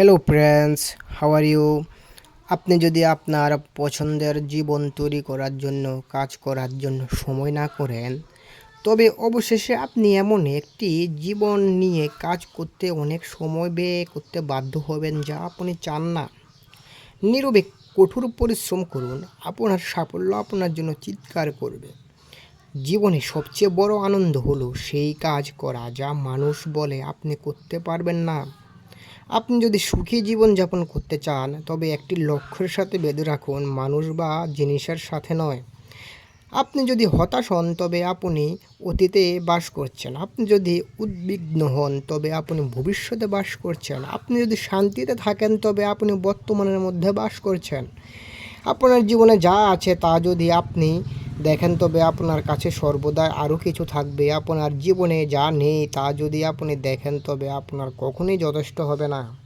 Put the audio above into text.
Hello friends, how are you? আপনি যদি আপনার পছন্দের জীবন তৈরি করার জন্য কাজ করার জন্য সময় না করেন, তবে অবশেষে আপনি এমন একটি জীবন নিয়ে কাজ করতে অনেক সময় ব্যয় করতে বাধ্য হবেন যা আপনি চান না। নীরবে কঠোর পরিশ্রম করুন, আপনার সাফল্য আপনার জন্য চিৎকার করবে। জীবনে সবচেয়ে বড় আনন্দ হলো সেই কাজ করা যা মানুষ বলে আপনি করতে পারবেন না। আপনি যদি সুখী জীবনযাপন করতে চান, তবে একটি লক্ষ্যের সাথে বেঁধে রাখুন, মানুষ বা জিনিসের সাথে নয়। আপনি যদি হতাশ হন, তবে আপনি অতীতে বাস করছেন। আপনি যদি উদ্বিগ্ন হন, তবে আপনি ভবিষ্যতে বাস করছেন। আপনি যদি শান্তিতে থাকেন, তবে আপনি বর্তমানের মধ্যে বাস করছেন। আপনার জীবনে যা আছে তা যদি আপনি দেখেন, তবে আপনার কাছে সর্বদা আরও কিছু থাকবে। আপনার জীবনে যা নেই তা যদি আপনি দেখেন, তবে আপনার কখনোই যথেষ্ট হবে না।